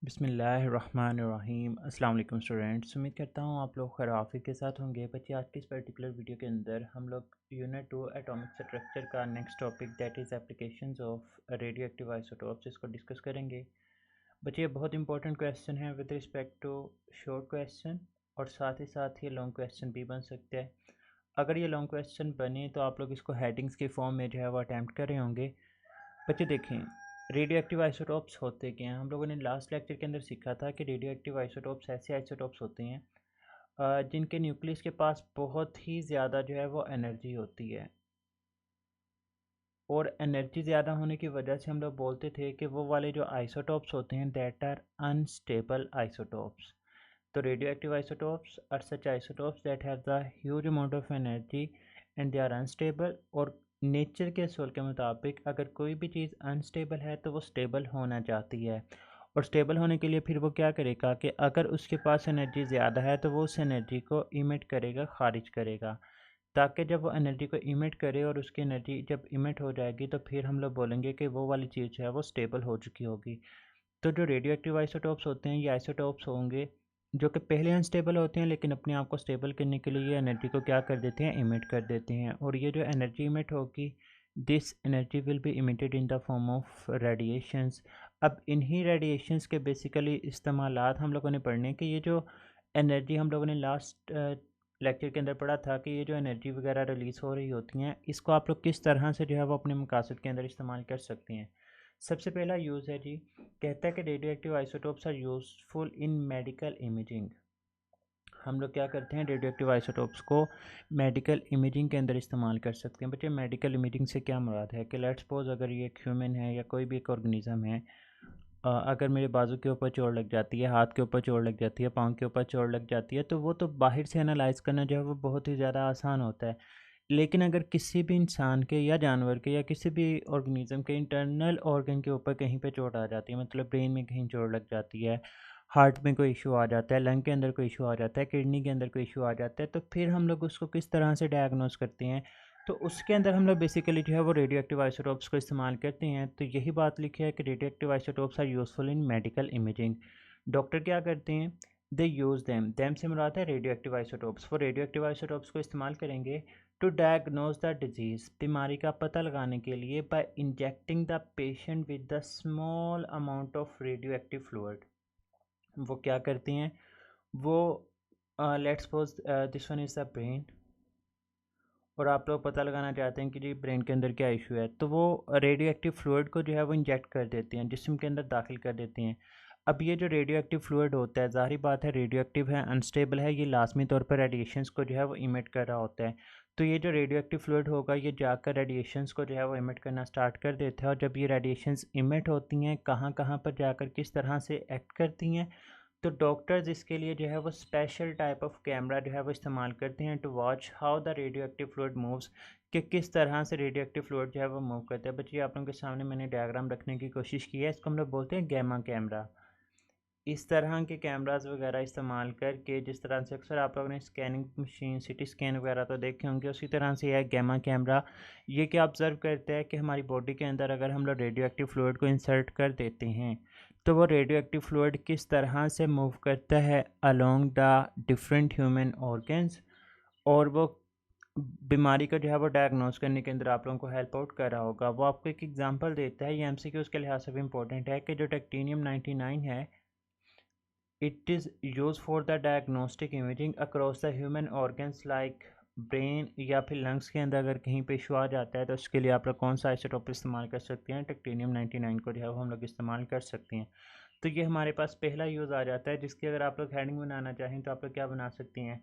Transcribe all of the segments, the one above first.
बिस्मिल्लाहिर्रहमानिर्रहीम। अस्सलाम वालेकुम स्टूडेंट्स, उम्मीद करता हूँ आप लोग खराफी के साथ होंगे। बच्चे, आज की इस पर्टिकुलर वीडियो के अंदर हम लोग यूनिट 2 एटॉमिक स्ट्रक्चर का next topic that is applications of radio active isotopes इसको डिस्कस करेंगे। बच्चे, ये बहुत इंपॉर्टेंट क्वेश्चन है with respect to short question, और साथ ही साथ ये लॉन्ग क्वेश्चन भी बन सकते हैं। अगर ये लॉन्ग क्वेश्चन बने तो आप लोग इसको हेडिंग्स की फॉर्म में जो है वो अटैम्प्ट कर रहे होंगे। बच्चे देखें, रेडियो एक्टिव आइसोटोप्स होते क्या हैं। हम लोगों ने लास्ट लेक्चर के अंदर सीखा था कि रेडियो एक्टिव आइसोटोप्स ऐसे आइसोटोप्स होते हैं जिनके न्यूक्लियस के पास बहुत ही ज़्यादा जो है वो एनर्जी होती है, और एनर्जी ज़्यादा होने की वजह से हम लोग बोलते थे कि वो वाले जो आइसोटोप्स होते हैं दैट आर अनस्टेबल आइसोटोप्स। तो radio active isotopes are such isotopes that have the huge amount of energy and they are unstable. और नेचर के असूल के मुताबिक अगर कोई भी चीज़ अनस्टेबल है तो वो स्टेबल होना चाहती है, और स्टेबल होने के लिए फिर वो क्या करेगा कि अगर उसके पास एनर्जी ज़्यादा है तो वो उस एनर्जी को इमिट करेगा, खारिज करेगा, ताकि जब वो एनर्जी को इमिट करे और उसकी एनर्जी जब इमिट हो जाएगी तो फिर हम लोग बोलेंगे कि वो वाली चीज़ जो है वो स्टेबल हो चुकी होगी। तो जो रेडियो एक्टिव आइसोटोप्स होते हैं ये आइसोटोप्स होंगे जो कि पहले अनस्टेबल होते हैं, लेकिन अपने आप को स्टेबल करने के लिए ये एनर्जी को क्या कर देते हैं, इमिट कर देते हैं। और ये जो एनर्जी इमिट होगी, this energy will be emitted in the form of radiations. अब इन्हीं रेडिएशंस के बेसिकली इस्तेमालात हम लोगों ने पढ़ने कि ये जो एनर्जी हम लोगों ने लास्ट लेक्चर के अंदर पढ़ा था कि ये जो एनर्जी वगैरह रिलीज़ हो रही होती हैं इसको आप लोग किस तरह से जो है वो अपने मकासद के अंदर इस्तेमाल कर सकते हैं। सबसे पहला यूज़ है जी, कहता है कि radio active isotopes are useful in medical imaging. हम लोग क्या करते हैं, रेडियो एक्टिव आइसोटोप्स को मेडिकल इमेजिंग के अंदर इस्तेमाल कर सकते हैं। बच्चे, मेडिकल इमेजिंग से क्या मुराद है कि लेट्स सपोज अगर ये एक ह्यूमन है या कोई भी एक ऑर्गेनिज्म है, अगर मेरे बाजू के ऊपर चोट लग जाती है, हाथ के ऊपर चोट लग जाती है, पाँव के ऊपर चोट लग जाती है, तो वो तो बाहर से एनालाइज करना जो है वो बहुत ही ज़्यादा आसान होता है। लेकिन अगर किसी भी इंसान के या जानवर के या किसी भी ऑर्गेनिज्म के इंटरनल ऑर्गन के ऊपर कहीं पे चोट आ जाती है, मतलब ब्रेन में कहीं चोट लग जाती है, हार्ट में कोई इशू आ जाता है, लंग के अंदर कोई इशू आ जाता है, किडनी के अंदर कोई इशू आ जाता है, तो फिर हम लोग उसको किस तरह से डायग्नोस करते हैं। तो उसके अंदर हम लोग बेसिकली जो है वो रेडियो एक्टिव आइसोटोप्स को इस्तेमाल करते हैं। तो यही बात लिखी है कि radio active isotopes are useful in medical imaging. Doctor क्या करते हैं, दे यूज़ दैम से मुराद है रेडियो एक्टिव आइसोटोप्स। वो रेडियो एक्टिव आइसोटोप्स को इस्तेमाल करेंगे टू डायग्नोज द डिजीज़, बीमारी का पता लगाने के लिए, by injecting the patient with the small amount of radio active fluid. वो क्या करते हैं, वो let's suppose this one is the brain, और आप लोग पता लगाना चाहते हैं कि जी ब्रेन के अंदर क्या इशू है, तो वो रेडियो एक्टिव फ्लूइड को जो है वो इंजेक्ट कर देते हैं, जिस्म के अंदर दाखिल कर देते हैं। अब ये जो रेडियो एक्टिव फ्लूइड होता है, ज़ाहिर बात है रेडियो एक्टिव है, अनस्टेबल है, ये लाजमी तौर पर रेडिएशंस को जो है वो इमिट कर रहा होता है। तो ये जो रेडियो एक्टिव फ्लूइड होगा ये जाकर रेडिएशंस को जो है वो इमिट करना स्टार्ट कर देता है, और जब ये रेडिएशंस इमिट होती हैं कहाँ कहाँ पर जाकर किस तरह से एक्ट करती हैं, तो डॉक्टर्स इसके लिए जो है वो स्पेशल टाइप ऑफ कैमरा जो है वो इस्तेमाल करते हैं to watch how the radioactive fluid moves, कि किस तरह से रेडियो एक्टिव फ्लूइड जो है वो मूव करता है। बच्चे, आप लोगों के सामने मैंने डायग्राम रखने की कोशिश की है, इसको हम लोग बोलते हैं गैमा कैमरा। इस तरह के कैमरास वगैरह इस्तेमाल करके, जिस तरह से अक्सर आप लोगों ने स्कैनिंग मशीन, सिटी स्कैन वगैरह तो देखे होंगे, उसी तरह से यह गैमा कैमरा ये क्या ऑब्ज़र्व करता है कि हमारी बॉडी के अंदर अगर हम लोग रेडियो एक्टिव फ्लूइड को इंसर्ट कर देते हैं तो वो रेडियो एक्टिव फ्लूइड किस तरह से मूव करता है along the different human organs, और वो बीमारी का जो है वो डायग्नोस करने के अंदर आप लोगों को हेल्प आउट कर रहा होगा। वो आपको एक एग्जांपल देता है, ये एमसीक्यूज़ के लिहाज से भी इंपॉर्टेंट है, कि जो टेक्टिनियम 99 है, it is use for the diagnostic imaging across the human organs like brain या फिर लंग्स के अंदर अगर कहीं पे इशू आ जाता है तो उसके लिए आप लोग कौन सा आइसोटोप इस्तेमाल कर सकते हैं, टेक्टिनियम 99 को जो है वो हम लोग इस्तेमाल कर सकते हैं। तो ये हमारे पास पहला यूज़ आ जाता है, जिसकी अगर आप लोग हेडिंग बनाना चाहें तो आप लोग क्या बना सकते हैं,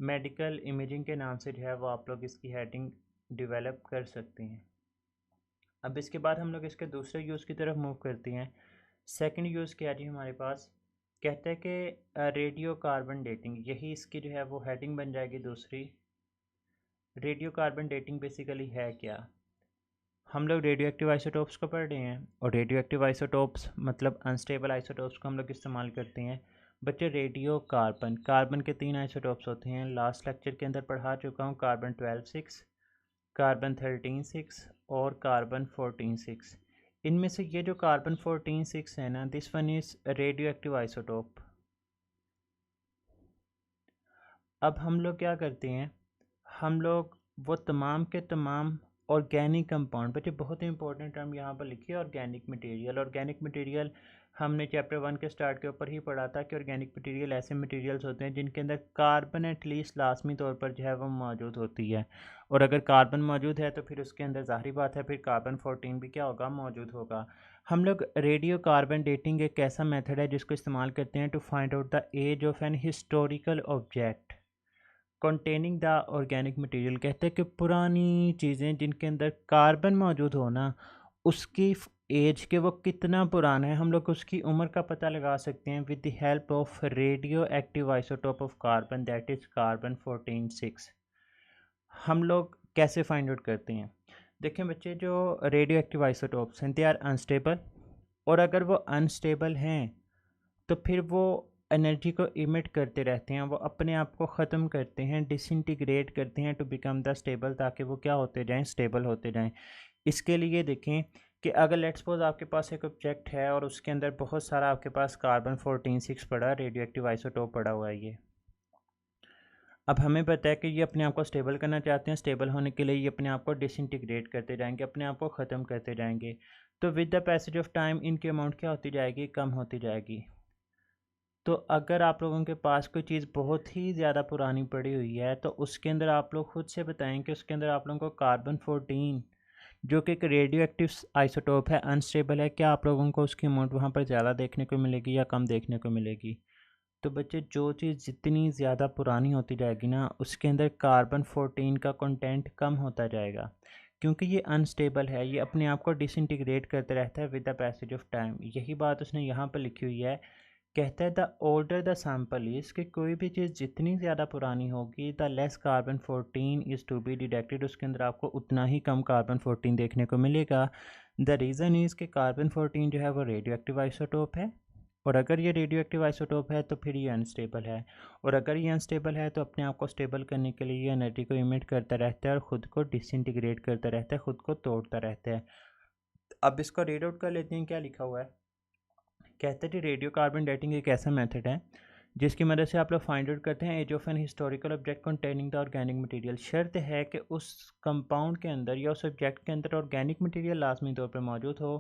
मेडिकल इमेजिंग के नाम से जो है वो आप लोग इसकी हेडिंग डिवेलप कर सकते हैं। अब इसके बाद हम लोग इसके दूसरे यूज़ की तरफ मूव करते हैं। सेकंड यूज़ क्या है जी हमारे पास, कहते हैं कि रेडियो कार्बन डेटिंग, यही इसकी जो है वो हेडिंग बन जाएगी दूसरी। रेडियो कार्बन डेटिंग बेसिकली है क्या, हम लोग रेडियो एक्टिव आइसोटोप्स को पढ़ रहे हैं, और रेडियो एक्टिव आइसोटोप्स मतलब अनस्टेबल आइसोटोप्स को हम लोग इस्तेमाल करते हैं। बच्चे, रेडियो कार्बन, कार्बन के 3 आइसोटोप्स होते हैं, लास्ट लेक्चर के अंदर पढ़ा चुका हूँ, कार्बन 12 6, कार्बन 13 6 और कार्बन 14 6। इनमें से ये जो कार्बन 14 6 है ना, this one is radio active isotope. अब हम लोग क्या करते हैं, हम लोग वो तमाम के तमाम ऑर्गेनिक कंपाउंड, बच्चे बहुत ही इंपॉर्टेंट टर्म यहाँ पर लिखिए, ऑर्गेनिक मटेरियल। ऑर्गेनिक मटेरियल हमने चैप्टर 1 के स्टार्ट के ऊपर ही पढ़ा था कि ऑर्गेनिक मटेरियल ऐसे मटेरियल्स होते हैं जिनके अंदर कार्बन एटलीस्ट लाजमी तौर पर जो है वो मौजूद होती है, और अगर कार्बन मौजूद है तो फिर उसके अंदर ज़ाहिर बात है फिर कार्बन 14 भी क्या होगा, मौजूद होगा। हम लोग रेडियो कार्बन डेटिंग एक ऐसा मेथड है जिसको इस्तेमाल करते हैं to find out the age of an historical object containing the organic material. कहते हैं कि पुरानी चीज़ें जिनके अंदर कार्बन मौजूद हो ना, उसकी एज के वो कितना पुराना है, हम लोग उसकी उम्र का पता लगा सकते हैं with the help of radio active isotope of carbon, that is carbon 14 6। हम लोग कैसे फाइंड आउट करते हैं, देखें बच्चे, जो रेडियो एक्टिव आइसोटोप्स हैं दे आर अनस्टेबल, और अगर वो अनस्टेबल हैं तो फिर वो एनर्जी को इमिट करते रहते हैं, वो अपने आप को ख़त्म करते हैं, डिसइंटीग्रेट करते हैं टू बिकम द स्टेबल, ताकि वो क्या होते जाएं, स्टेबल होते जाएं। इसके लिए देखें कि अगर लेट्स सपोज आपके पास एक ऑब्जेक्ट है और उसके अंदर बहुत सारा आपके पास कार्बन 14 6 पड़ा, रेडियो एक्टिव आइसोटोप पड़ा हुआ है ये। अब हमें पता है कि ये अपने आप को स्टेबल करना चाहते हैं, स्टेबल होने के लिए ये अपने आप को डिसइंटीग्रेट करते जाएंगे, अपने आप को ख़त्म करते जाएंगे। तो with the passage of time इनकी अमाउंट क्या होती जाएगी, कम होती जाएगी। तो अगर आप लोगों के पास कोई चीज़ बहुत ही ज़्यादा पुरानी पड़ी हुई है तो उसके अंदर आप लोग खुद से बताएं कि उसके अंदर आप लोगों को कार्बन 14 जो कि एक रेडियो एक्टिव आइसोटोप है, अनस्टेबल है, क्या आप लोगों को उसकी अमाउंट वहाँ पर ज़्यादा देखने को मिलेगी या कम देखने को मिलेगी। तो बच्चे, जो चीज़ जितनी ज़्यादा पुरानी होती जाएगी ना, उसके अंदर कार्बन 14 का कंटेंट कम होता जाएगा, क्योंकि ये अनस्टेबल है, ये अपने आप को डिसइंटीग्रेट करते रहता है with the passage of time. यही बात उसने यहाँ पर लिखी हुई है। कहता है the older the sample is, कि कोई भी चीज़ जितनी ज़्यादा पुरानी होगी the less carbon 14 is to be detected, उसके अंदर आपको उतना ही कम कार्बन 14 देखने को मिलेगा। द रीज़न इज़ कि कार्बन 14 जो है वो रेडियो एक्टिव आइसोटोप है, और अगर ये रेडियो एक्टिव आइसोटोप है तो फिर ये अनस्टेबल है, और अगर ये अनस्टेबल है तो अपने आप को स्टेबल करने के लिए ये एनर्जी को इमिट करता रहता है और ख़ुद को डिसइंटीग्रेट करता रहता है, ख़ुद को तोड़ता रहता है। अब इसको रीड आउट कर लेते हैं, क्या लिखा हुआ है। कहते हैं कि रेडियो कार्बन डेटिंग एक ऐसा मेथड है जिसकी मदद से आप लोग फाइंड आउट करते हैं age of an historical object containing the organic material. शर्त है कि उस कंपाउंड के अंदर या उस ऑब्जेक्ट के अंदर ऑर्गेनिक मटेरियल लाजमी तौर पर मौजूद हो।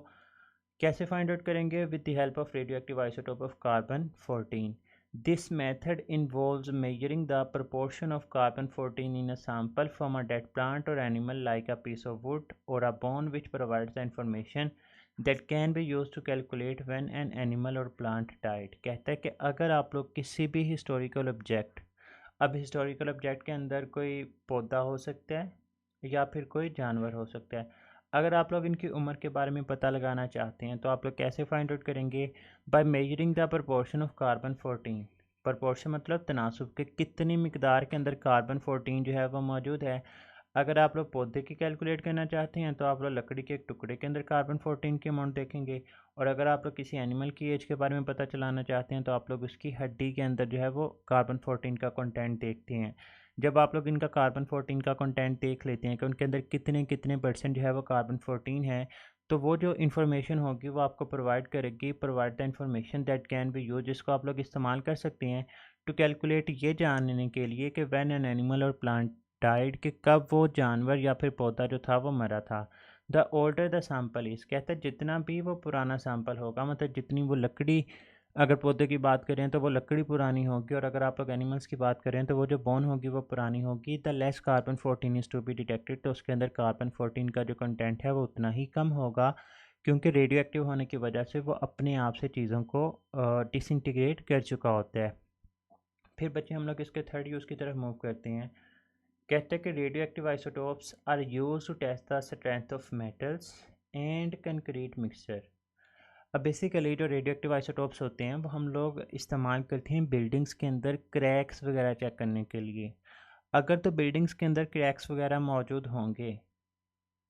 कैसे फाइंड आउट करेंगे, with the help of radio active isotope of carbon 14। This method involves measuring the proportion of carbon 14 in a sample from a dead plant or animal like a piece of wood or a bone, which provides the information that can be used to calculate when an animal or plant died। कहता है कि अगर आप लोग किसी भी historical object, अब historical object के अंदर कोई पौधा हो सकता है या फिर कोई जानवर हो सकता है, अगर आप लोग इनकी उम्र के बारे में पता लगाना चाहते हैं तो आप लोग कैसे फाइंड आउट करेंगे, by measuring the proportion of carbon 14। Proportion मतलब तनासुब के कितनी मिकदार के अंदर कार्बन 14 जो है वो मौजूद है। अगर आप लोग पौधे की कैलकुलेट करना चाहते हैं तो आप लोग लकड़ी के एक टुकड़े के अंदर कार्बन 14 की अमाउंट देखेंगे, और अगर आप लोग किसी एनिमल की एज के बारे में पता चलाना चाहते हैं तो आप लोग उसकी हड्डी के अंदर जो है वो कार्बन 14 का कंटेंट देखते हैं। जब आप लोग इनका कार्बन 14 का कंटेंट देख लेते हैं कि उनके अंदर कितने कितने परसेंट जो है वो कार्बन 14 है, तो वो जो इन्फॉर्मेशन होगी वो आपको प्रोवाइड करेगी, provide the information that can be use, जिसको आप लोग इस्तेमाल कर सकते हैं टू कैलकुलेट, ये जानने के लिए कि व्हेन एन एनिमल और प्लांट डाइड, कि कब वो जानवर या फिर पौधा जो था वो मरा था। The older the sample is, कहता है जितना भी वो पुराना सैम्पल होगा, मतलब जितनी वो लकड़ी, अगर पौधे की बात करें तो वो लकड़ी पुरानी होगी, और अगर आप लोग एनिमल्स की बात करें तो वो जो बोन होगी वो पुरानी होगी। The less carbon 14 is to be detected, तो उसके अंदर कार्बन 14 का जो कंटेंट है वो उतना ही कम होगा, क्योंकि रेडियो एक्टिव होने की वजह से वो अपने आप से चीज़ों को डिसइंटीग्रेट कर चुका होता है। फिर बच्चे हम लोग इसके थर्ड यूज़ की तरफ मूव करते हैं। कहते हैं कि radio active isotopes are use to test the strength of metals and concrete mixture. अब बेसिकली जो रेडियो एक्टिव आइसोटोप्स होते हैं वो हम लोग इस्तेमाल करते हैं बिल्डिंग्स के अंदर क्रैक्स वगैरह चेक करने के लिए। अगर तो बिल्डिंग्स के अंदर क्रैक्स वगैरह मौजूद होंगे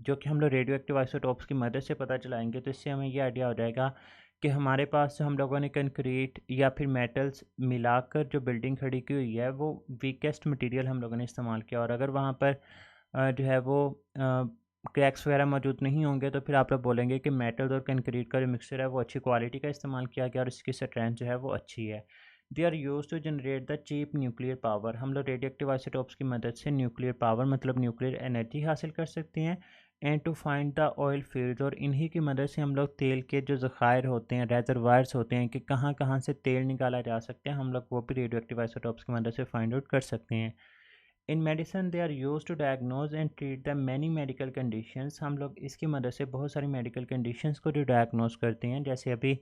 जो कि हम लोग रेडियो एक्टिव आइसोटोप्स की मदद से पता चलाएंगे, तो इससे हमें ये आइडिया हो जाएगा कि हमारे पास जो हम लोगों ने कंक्रीट या फिर मेटल्स मिलाकर जो बिल्डिंग खड़ी की हुई है वो वीकेस्ट मटेरियल हम लोगों ने इस्तेमाल किया, और अगर वहाँ पर जो है वो क्रैक्स वगैरह मौजूद नहीं होंगे, तो फिर आप लोग बोलेंगे कि मेटल और कंक्रीट का जो मिक्सचर है वो अच्छी क्वालिटी का इस्तेमाल किया गया और इसकी स्ट्रेंथ जो है वो अच्छी है। They are use to generate the cheap nuclear power. हम लोग रेडियो एक्टिव आइसोटोप्स की मदद से न्यूक्लियर पावर मतलब न्यूक्लियर एनर्जी हासिल कर सकते हैं। And to find the oil field, और इन्हीं की मदद से हम लोग तेल के जो ज़खायर होते हैं, रेजरवायर्स होते हैं कि कहाँ कहाँ से तेल निकाला जा सकता है, हम लोग वो भी रेडियो एक्टिव आइसोटोप्स की मदद से फाइंड आउट कर सकते हैं। In medicine they are use to diagnose and treat the many medical conditions. हम लोग इसकी मदद से बहुत सारी मेडिकल कंडीशंस को जो डायग्नोज करते हैं, जैसे अभी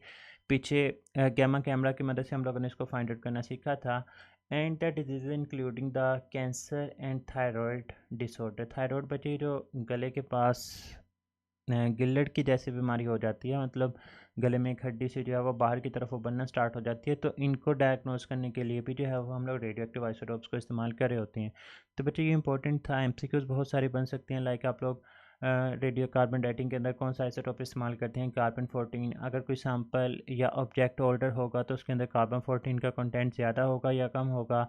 पीछे गैमा कैमरा की मदद से हम लोगों ने इसको फाइंड आउट करना सीखा था। And the disease including the cancer and thyroid disorder. Thyroid बच्चे जो गले के पास गिल्लड़ की जैसी बीमारी हो जाती है, मतलब गले में एक हड्डी से जो है वो बाहर की तरफ उभरना स्टार्ट हो जाती है, तो इनको डायग्नोज करने के लिए भी जो है वो हम लोग रेडियो एक्टिव आइसोटोप्स को इस्तेमाल कर रहे होते हैं। तो बच्चे ये इंपॉर्टेंट था, एमसीक्यूज बहुत सारे बन सकते हैं। लाइक आप लोग रेडियो कार्बन डेटिंग के अंदर कौन सा आइसोटोप इस्तेमाल करते हैं, कार्बन 14। अगर कोई सैम्पल या ऑब्जेक्ट ऑर्डर होगा तो उसके अंदर कार्बन 14 का कंटेंट ज़्यादा होगा या कम होगा।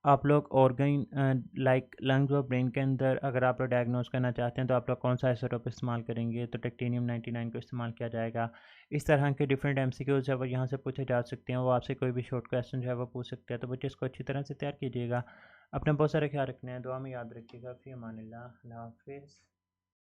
आप लोग ऑर्गन लाइक लंग्स और ब्रेन के अंदर अगर आप लोग डायग्नोज करना चाहते हैं तो आप लोग कौन सा आइसोटोप इस्तेमाल करेंगे, तो टेक्टिनियम 99 को इस्तेमाल किया जाएगा। इस तरह के डिफरेंट एमसीक्यूज है वो यहाँ से पूछे जा सकते हैं। वो आपसे कोई भी शॉर्ट क्वेश्चन जो है वो पूछ सकते हैं, तो बच्चे इसको अच्छी तरह से तैयार कीजिएगा। अपना बहुत सारा ख्याल रखना है, दुआ में याद रखिएगा। फ़ी अमानिल्लाह, अल्लाह हाफिज़।